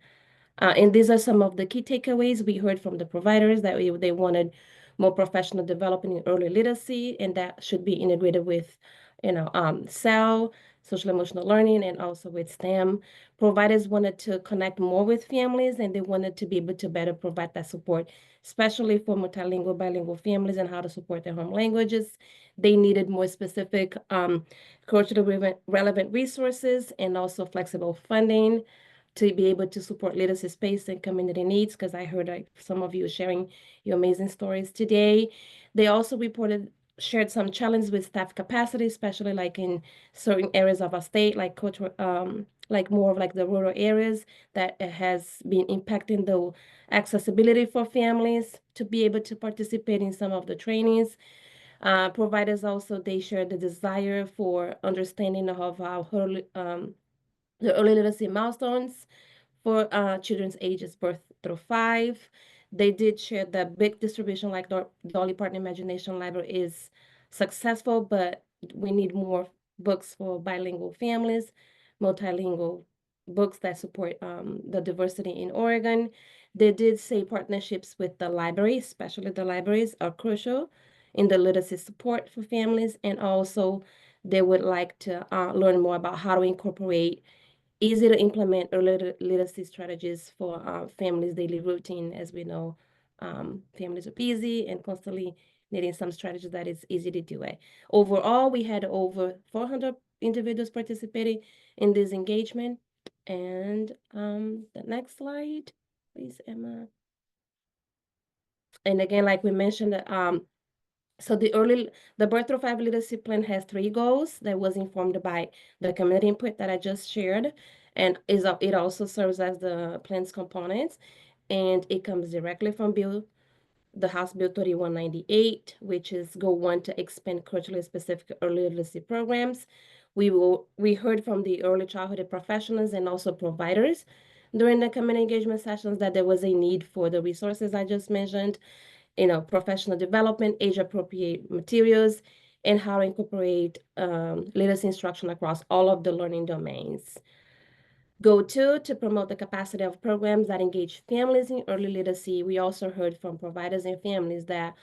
And these are some of the key takeaways we heard from the providers that they wanted more professional development in early literacy, and that should be integrated with, SEL, social emotional learning, and also with STEM. Providers wanted to connect more with families, and they wanted to be able to better provide that support, especially for multilingual, bilingual families and how to support their home languages. They needed more specific culturally relevant resources and also flexible funding to be able to support literacy space and community needs, because I heard some of you sharing your amazing stories today. They also shared some challenges with staff capacity, especially like in certain areas of our state, like like more of like the rural areas that has been impacting the accessibility for families to be able to participate in some of the trainings. Providers also, they shared the desire for understanding of how the early literacy milestones for children's ages birth through 5. They did share that big distribution like Dolly Parton Imagination Library is successful, but we need more books for bilingual families, multilingual books that support the diversity in Oregon. They did say partnerships with the library, especially the libraries, are crucial in the literacy support for families, and also they would like to learn more about how to incorporate easy to implement early literacy strategies for families' daily routine. As we know, families are busy and constantly needing some strategies that is easy to do it. Overall, we had over 400 individuals participating in this engagement. And the next slide, please, Emma. And again, like we mentioned, so the Birth Through 5 Literacy Plan has 3 goals that was informed by the community input that I just shared, and it also serves as the plan's components, and it comes directly from the House Bill 3198, which is Goal 1 to expand culturally specific early literacy programs. We heard from the early childhood professionals and also providers during the community engagement sessions that there was a need for the resources I just mentioned, professional development, age-appropriate materials, and how to incorporate literacy instruction across all of the learning domains. Goal 2, to promote the capacity of programs that engage families in early literacy. We also heard from providers and families that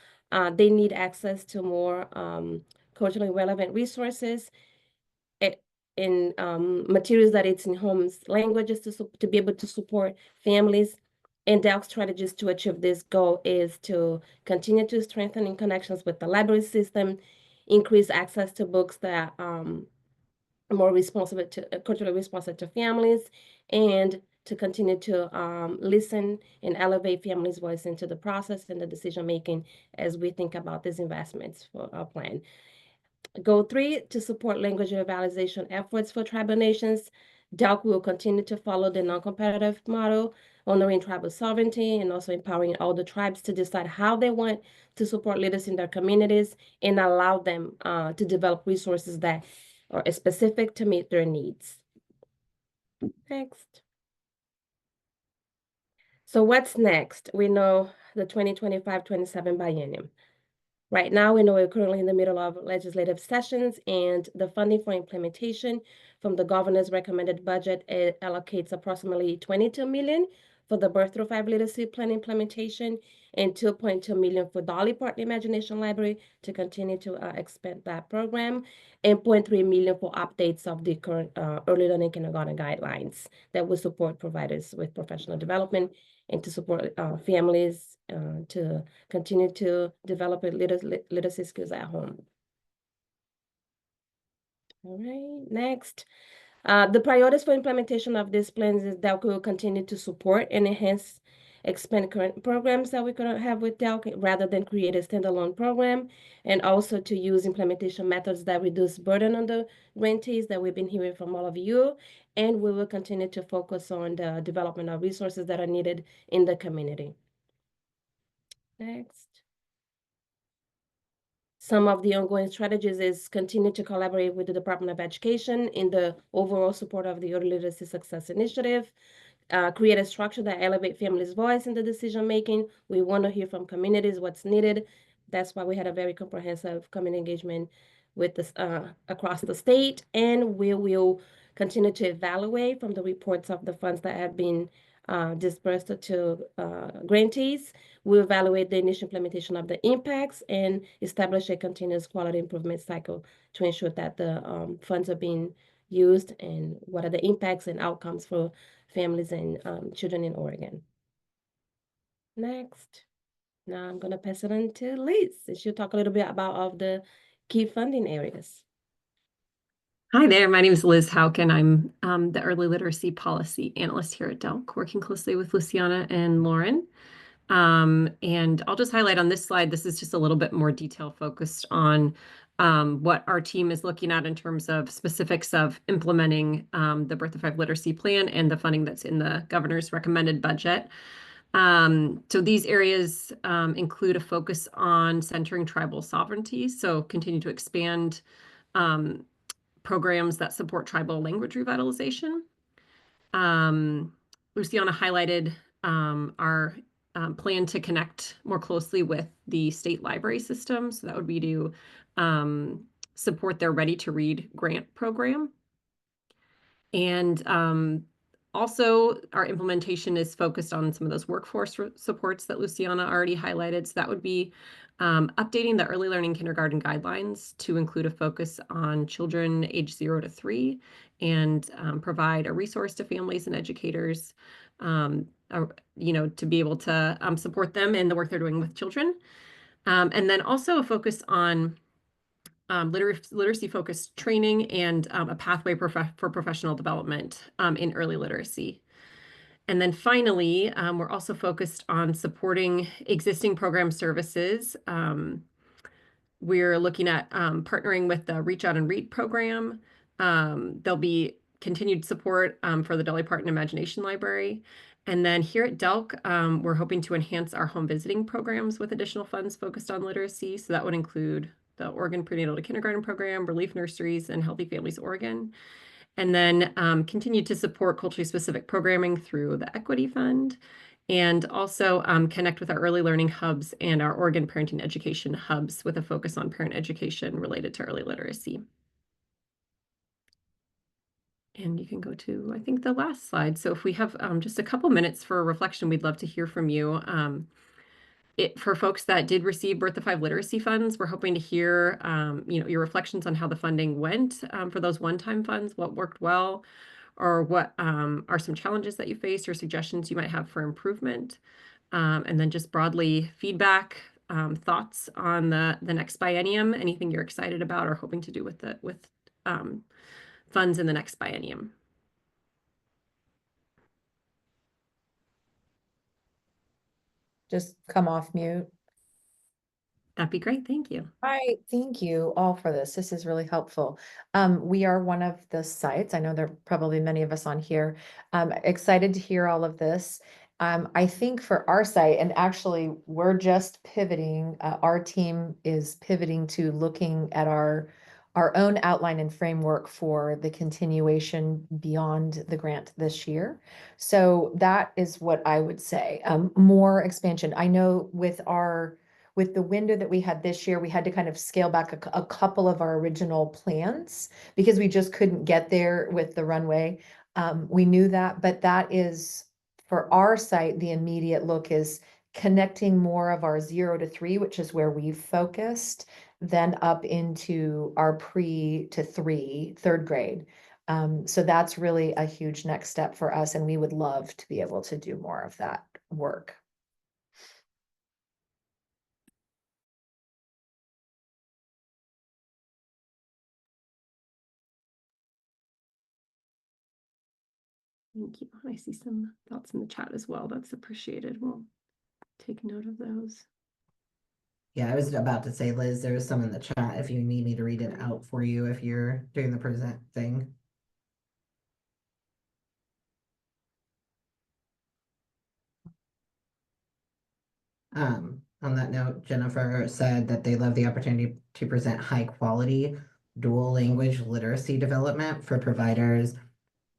they need access to more culturally relevant resources in materials that it's in homes languages to be able to support families. And DELC's strategies to achieve this goal is to continue to strengthen connections with the library system, increase access to books that more responsive to culturally responsive to families, and to continue to listen and elevate families' voice into the process and the decision making as we think about these investments for our plan. Goal 3, to support language revitalization efforts for tribal nations. DELC will continue to follow the non-competitive model, honoring tribal sovereignty and also empowering all the tribes to decide how they want to support leaders in their communities and allow them to develop resources that are specific to meet their needs. Next. So what's next? We know the 2025-27 biennium. Right now, we know we're currently in the middle of legislative sessions, and the funding for implementation from the governor's recommended budget, it allocates approximately 22 million for the Birth Through 5 Literacy Plan implementation and 2.2 million for Dolly Parton Imagination Library to continue to expand that program, and 0.3 million for updates of the current early learning kindergarten guidelines that will support providers with professional development and to support families to continue to develop literacy skills at home. All right, next. The priorities for implementation of these plans is that we will continue to support and enhance, expand current programs that we could have with DELC rather than create a standalone program, and also to use implementation methods that reduce burden on the grantees that we've been hearing from all of you. And we will continue to focus on the development of resources that are needed in the community. Next. Some of the ongoing strategies is continue to collaborate with the Department of Education in the overall support of the Early Literacy Success Initiative, create a structure that elevate families' voice in the decision-making. We want to hear from communities what's needed. That's why we had a very comprehensive community engagement with this across the state, and we will continue to evaluate from the reports of the funds that have been dispersed to grantees. We'll evaluate the initial implementation of the impacts and establish a continuous quality improvement cycle to ensure that the funds are being used and what are the impacts and outcomes for families and children in Oregon. Next. Now I'm going to pass it on to Liz, and she'll talk a little bit about all of the key funding areas. Hi there, my name is Liz Hauken. I'm the Early Literacy Policy Analyst here at DELC, working closely with Luciana and Lauren. And I'll just highlight on this slide, this is just a little bit more detail focused on what our team is looking at in terms of specifics of implementing the Birth to 5 Literacy Plan and the funding that's in the governor's recommended budget. So these areas include a focus on centering tribal sovereignty, so continue to expand programs that support tribal language revitalization. Luciana highlighted our plan to connect more closely with the state library system. So that would be to support their Ready to Read grant program. And also our implementation is focused on some of those workforce supports that Luciana already highlighted. So that would be updating the early learning kindergarten guidelines to include a focus on children age 0 to 3 and provide a resource to families and educators, to be able to support them in the work they're doing with children. And then also a focus on literacy-focused training and a pathway for professional development in early literacy. And then finally, we're also focused on supporting existing program services. We're looking at partnering with the Reach Out and Read program. There'll be continued support for the Dolly Parton Imagination Library. And then here at DELC, we're hoping to enhance our home visiting programs with additional funds focused on literacy. So that would include the Oregon Prenatal to Kindergarten Program, Relief Nurseries, and Healthy Families Oregon. And then continue to support culturally specific programming through the Equity Fund, and also connect with our early learning hubs and our Oregon Parenting Education hubs with a focus on parent education related to early literacy. And you can go to, I think, the last slide. So if we have just a couple minutes for reflection, we'd love to hear from you. For folks that did receive Birth to Five literacy funds, we're hoping to hear, your reflections on how the funding went for those one-time funds, what worked well, or what are some challenges that you faced or suggestions you might have for improvement. And then just broadly feedback, thoughts on the next biennium, anything you're excited about or hoping to do with funds in the next biennium. Just come off mute. That'd be great. Thank you. Hi, thank you all for this. This is really helpful. We are one of the sites. I know there are probably many of us on here. Excited to hear all of this. I think for our site, and actually we're just pivoting, our team is pivoting to looking at our own outline and framework for the continuation beyond the grant this year. So that is what I would say. More expansion. I know with the window that we had this year, we had to kind of scale back a couple of our original plans because we just couldn't get there with the runway. We knew that, but that is for our site, the immediate look is connecting more of our 0 to 3, which is where we've focused, then up into our pre to 3, third grade. So that's really a huge next step for us, and we would love to be able to do more of that work. Thank you. I see some thoughts in the chat as well. That's appreciated. We'll take note of those. Yeah, I was about to say, Liz, there's some in the chat if you need me to read it out for you if you're doing the present thing. On that note, Jennifer said that they love the opportunity to present high quality dual language literacy development for providers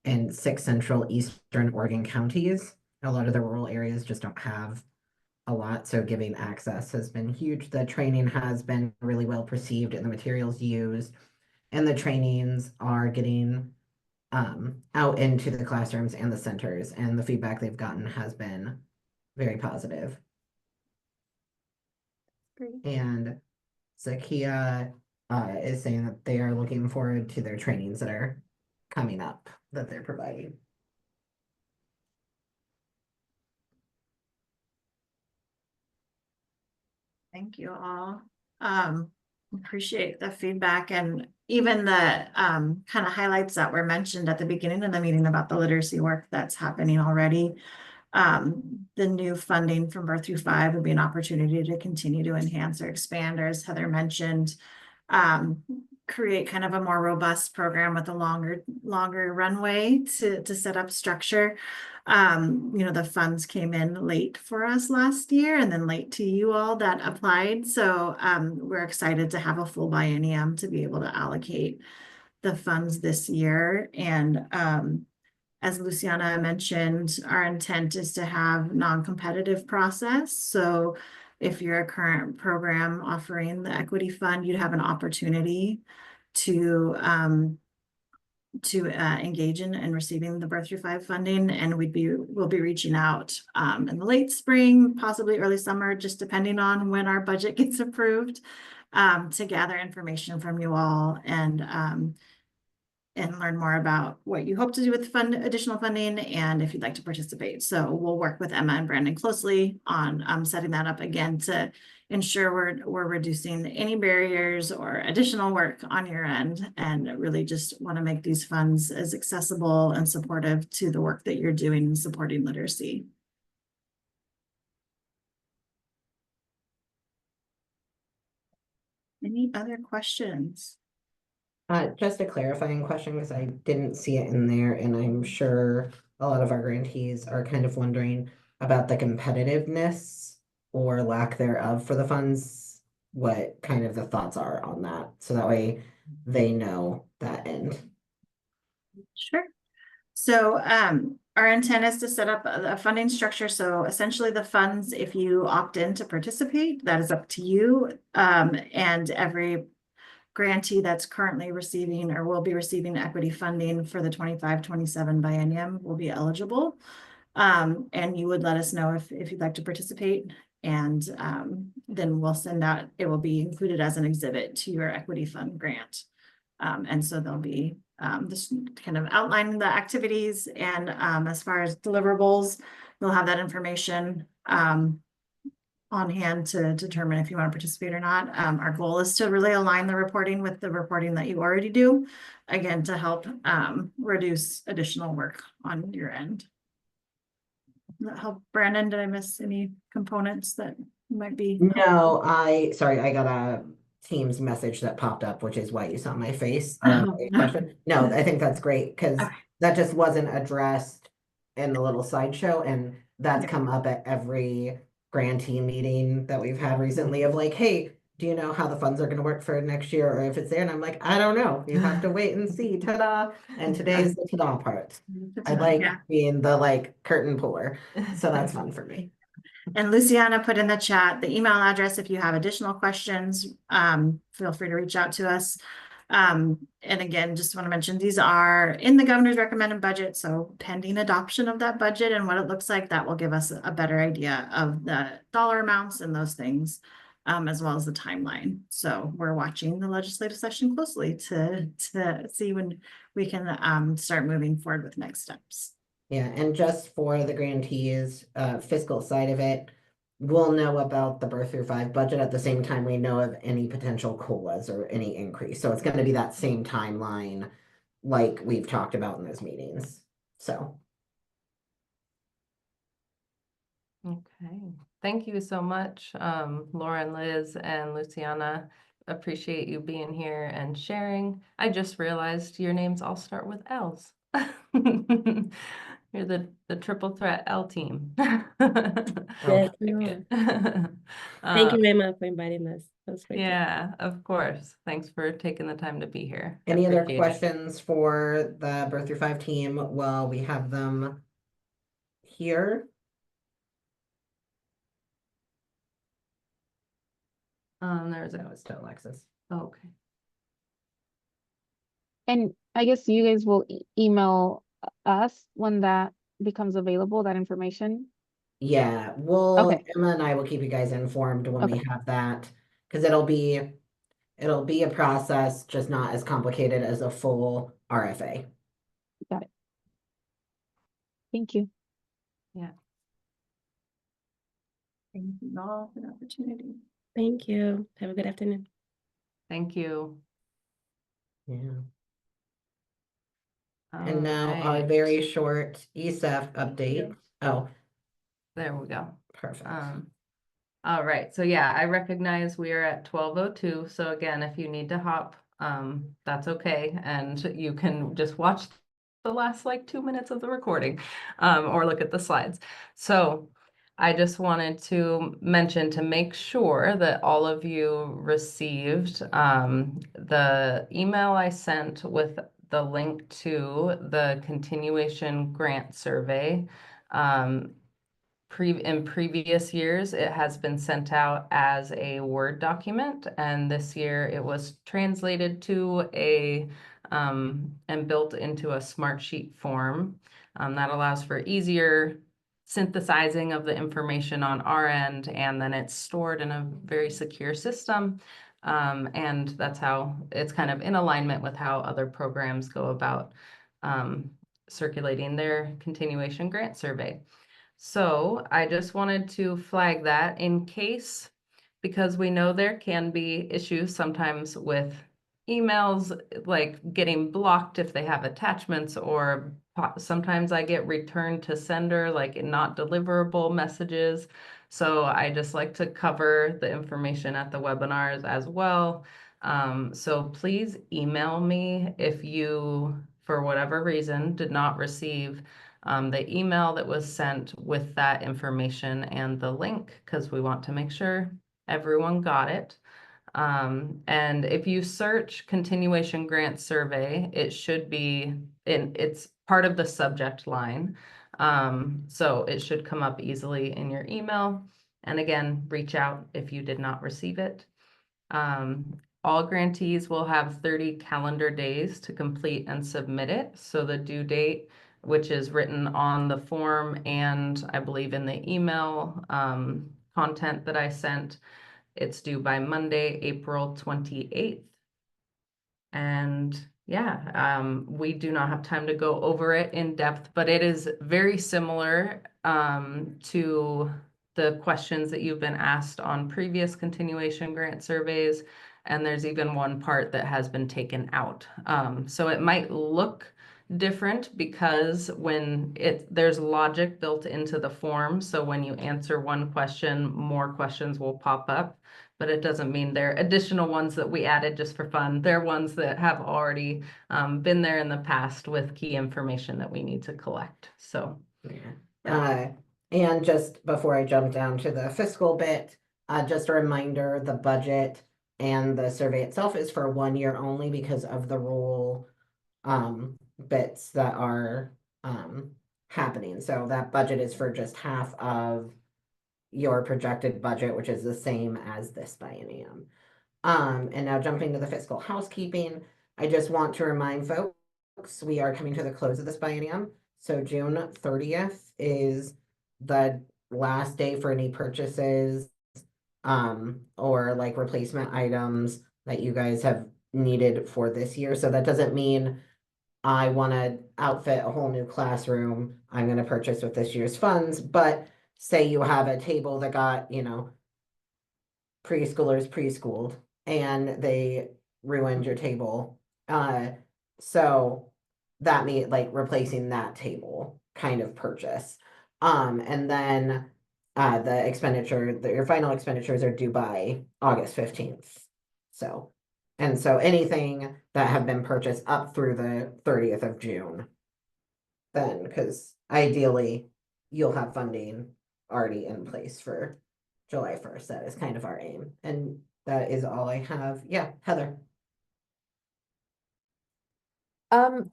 in 6 central eastern Oregon counties. A lot of the rural areas just don't have a lot, so giving access has been huge. The training has been really well perceived and the materials used, and the trainings are getting out into the classrooms and the centers, and the feedback they've gotten has been very positive. Great. And Zakia is saying that they are looking forward to their trainings that are coming up that they're providing. Thank you all. Appreciate the feedback and even the kind of highlights that were mentioned at the beginning of the meeting about the literacy work that's happening already. The new funding from Birth Through 5 would be an opportunity to continue to enhance or expand, or as Heather mentioned, create kind of a more robust program with a longer runway to set up structure. The funds came in late for us last year and then late to you all that applied. So we're excited to have a full biennium to be able to allocate the funds this year. And as Luciana mentioned, our intent is to have non-competitive process. So if you're a current program offering the equity fund, you'd have an opportunity to engage in receiving the Birth Through 5 funding, and we'll be reaching out in the late spring, possibly early summer, just depending on when our budget gets approved, to gather information from you all and learn more about what you hope to do with additional funding and if you'd like to participate. So we'll work with Emma and Brandon closely on setting that up again to ensure we're reducing any barriers or additional work on your end, and really just want to make these funds as accessible and supportive to the work that you're doing in supporting literacy. Any other questions? Just a clarifying question, because I didn't see it in there, and I'm sure a lot of our grantees are kind of wondering about the competitiveness or lack thereof for the funds, what kind of the thoughts are on that, so that way they know that end. Sure. So our intent is to set up a funding structure. So essentially the funds, if you opt in to participate, that is up to you. And every grantee that's currently receiving or will be receiving equity funding for the 25-27 biennium will be eligible. And you would let us know if you'd like to participate. And then we'll send out, it will be included as an exhibit to your equity fund grant. And so there'll be this kind of outlining the activities, and as far as deliverables, you'll have that information on hand to determine if you want to participate or not. Our goal is to really align the reporting with the reporting that you already do, again, to help reduce additional work on your end. Does that help, Brandon? Did I miss any components that might be? No, sorry, I got a Teams message that popped up, which is why you saw my face. Oh. Question. No, I think that's great because Okay. that just wasn't addressed in the little slideshow, and that's Yeah. come up at every grantee meeting that we've had recently of like, hey, do you know how the funds are going to work for next year or if it's there? And I'm like, I don't know. You have to wait and see. Ta-da! And today is the ta-da part. I like being the like curtain puller, so that's fun for me. And Luciana put in the chat the email address if you have additional questions. Feel free to reach out to us. And again, just want to mention these are in the governor's recommended budget. So pending adoption of that budget and what it looks like, that will give us a better idea of the dollar amounts and those things, as well as the timeline. So we're watching the legislative session closely to see when we can start moving forward with next steps. Yeah, and just for the grantees, fiscal side of it, we'll know about the birth through 5 budget at the same time we know of any potential COLAs or any increase. So it's going to be that same timeline like we've talked about in those meetings. So. Okay, thank you so much, Lauren, Liz, and Luciana. Appreciate you being here and sharing. I just realized your names all start with L's. You're the triple threat L team. Yes, no. Thank you, Emma, for inviting us. That was great. Yeah, of course. Thanks for taking the time to be here. Any other Appreciate it. questions for the birth through 5 team while we have them here? There's No, it's still Alexis. okay. And I guess you guys will email us when that becomes available, that information. Yeah, Emma and I will keep you guys informed when we have that, because it'll be a process, just not as complicated as a full RFA. Got it. Thank you. Yeah. Thank you all for the opportunity. Thank you. Have a good afternoon. Thank you. Yeah. All And now our right. very short ECEF update. Oh, There we go. perfect. All right, so yeah, I recognize we are at 12:02. So again, if you need to hop, that's okay. And you can just watch the last like 2 minutes of the recording, or look at the slides. So I just wanted to mention to make sure that all of you received the email I sent with the link to the continuation grant survey. In previous years, it has been sent out as a Word document, and this year it was translated to and built into a Smartsheet form. That allows for easier synthesizing of the information on our end, and then it's stored in a very secure system. And that's how it's kind of in alignment with how other programs go about circulating their continuation grant survey. So I just wanted to flag that in case, because we know there can be issues sometimes with emails, like getting blocked if they have attachments, or sometimes I get returned to sender, like not deliverable messages. So I just like to cover the information at the webinars as well. So please email me if you, for whatever reason, did not receive the email that was sent with that information and the link, because we want to make sure everyone got it. And if you search continuation grant survey, it should be it's part of the subject line. So it should come up easily in your email. And again, reach out if you did not receive it. All grantees will have 30 calendar days to complete and submit it. So the due date, which is written on the form and I believe in the email content that I sent, it's due by Monday, April 28th. And yeah, we do not have time to go over it in depth, but it is very similar to the questions that you've been asked on previous continuation grant surveys. And there's even one part that has been taken out. So it might look different because there's logic built into the form. So when you answer one question, more questions will pop up. But it doesn't mean they're additional ones that we added just for fun. They're ones that have already been there in the past with key information that we need to collect. So, yeah. And just before I jump down to the fiscal bit, just a reminder, the budget and the survey itself is for 1 year only because of the rule bits that are happening. So that budget is for just half of your projected budget, which is the same as this biennium. And now jumping to the fiscal housekeeping, I just want to remind folks, we are coming to the close of this biennium. So June 30th is the last day for any purchases or like replacement items that you guys have needed for this year. So that doesn't mean I want to outfit a whole new classroom, I'm going to purchase with this year's funds, but say you have a table that got, preschoolers preschooled and they ruined your table. So that means like replacing that table kind of purchase. And then your final expenditures are due by August 15th. So anything that have been purchased up through the 30th of June, then, because ideally you'll have funding already in place for July 1st. That is kind of our aim. And that is all I have. Yeah, Heather.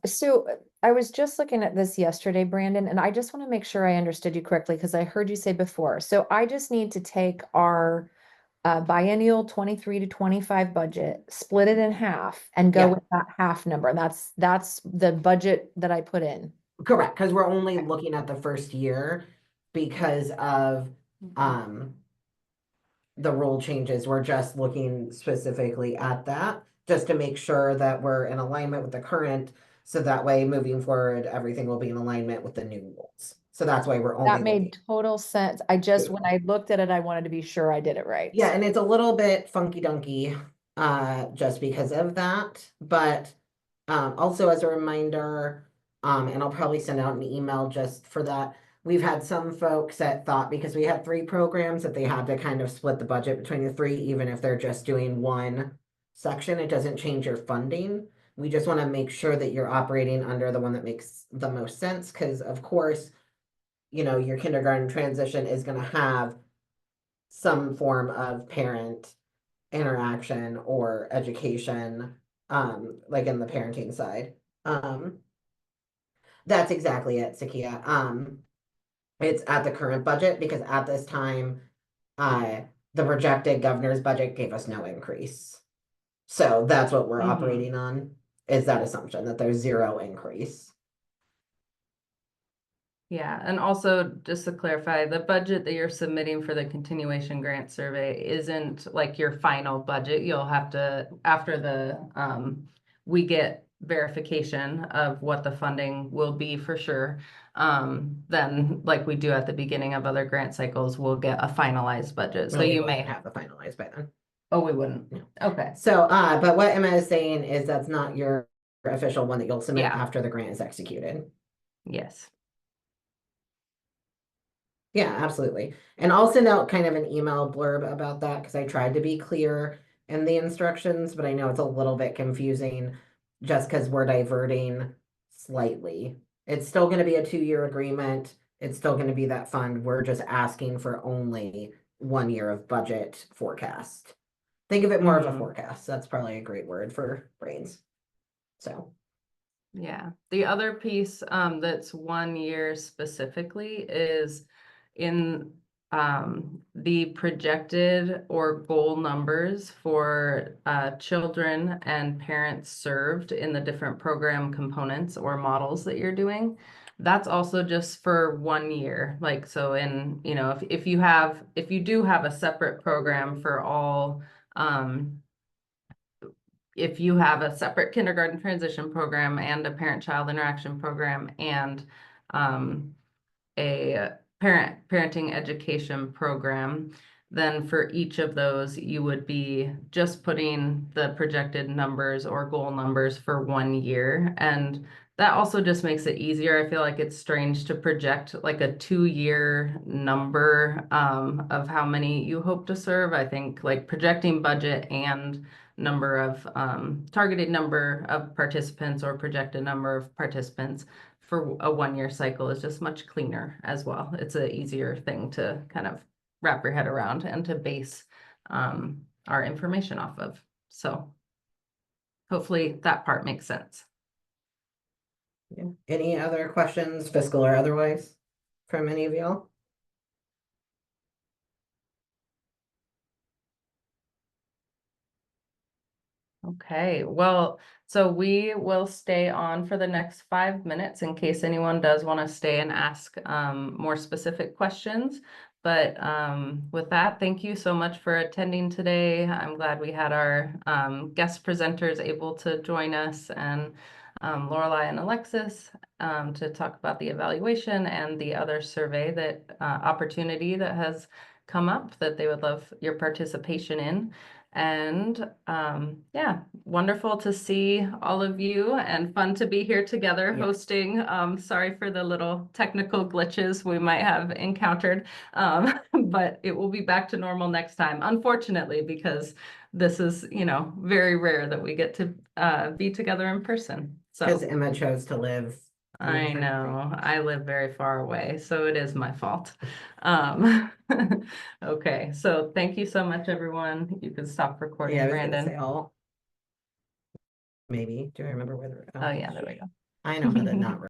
So I was just looking at this yesterday, Brandon, and I just want to make sure I understood you correctly because I heard you say before. So I just need to take our biennial 23 to 25 budget, split it in half, and go Yeah. with that half number. And that's the budget that I put in. Correct, because we're only looking at the first year because of the rule changes. We're just looking specifically at that, just to make sure that we're in alignment with the current, so that way moving forward, everything will be in alignment with the new rules. So that's why we're only That made looking. total sense. I just, when I looked at it, I wanted to be sure I did it right. Yeah, and it's a little bit funky dunky, just because of that. But also as a reminder, and I'll probably send out an email just for that. We've had some folks that thought because we had 3 programs that they had to kind of split the budget between the 3, even if they're just doing one section. It doesn't change your funding. We just want to make sure that you're operating under the one that makes the most sense, because of course, your kindergarten transition is going to have some form of parent interaction or education, like in the parenting side. That's exactly it, Sakia. It's at the current budget because at this time, the projected governor's budget gave us no increase. So that's what we're operating on, is that assumption that there's 0 increase. Yeah, and also just to clarify, the budget that you're submitting for the continuation grant survey isn't like your final budget. You'll have to, after we get verification of what the funding will be for sure. Then like we do at the beginning of other grant cycles, we'll get a finalized budget. So you may have the finalized by then. Oh, we wouldn't. No. Okay. So, but what Emma is saying is that's not your official one that you'll submit Yeah. after the grant is executed. Yes. Yeah, absolutely. And I'll send out kind of an email blurb about that because I tried to be clear in the instructions, but I know it's a little bit confusing just because we're diverting slightly. It's still going to be a 2-year agreement. It's still going to be that fund. We're just asking for only 1 year of budget forecast. Think of it more of a Mhm. forecast. That's probably a great word for brains. So, Yeah, the other piece that's 1 year specifically is in the projected or goal numbers for children and parents served in the different program components or models that you're doing. That's also just for 1 year. Like, so in, you know, if you do have a separate program for all if you have a separate kindergarten transition program and a parent-child interaction program and a parenting education program, then for each of those, you would be just putting the projected numbers or goal numbers for 1 year. And that also just makes it easier. I feel like it's strange to project like a 2 year number of how many you hope to serve. I think like projecting budget and number of targeted number of participants or projected number of participants for a 1 year cycle is just much cleaner as well. It's an easier thing to kind of wrap your head around and to base our information off of. So hopefully that part makes sense. yeah. Any other questions, fiscal or otherwise, from any of y'all? Okay, well, so we will stay on for the next 5 minutes in case anyone does want to stay and ask more specific questions. But with that, thank you so much for attending today. I'm glad we had our guest presenters able to join us, and Lorelai and Alexis to talk about the evaluation and the other survey that opportunity that has come up that they would love your participation in. And yeah, wonderful to see all of you and fun to be here together Yeah. hosting. Sorry for the little technical glitches we might have encountered, but it will be back to normal next time, unfortunately, because this is, you know, very rare that we get to be together in person. Because So Emma chose to live. in a I different know, state. I live very far away, so it is my fault. Okay, so thank you so much, everyone. You can stop recording, Yeah, I was gonna say Brandon. all. Maybe. Do I remember whether? Oh, yeah, there we go. I know how to not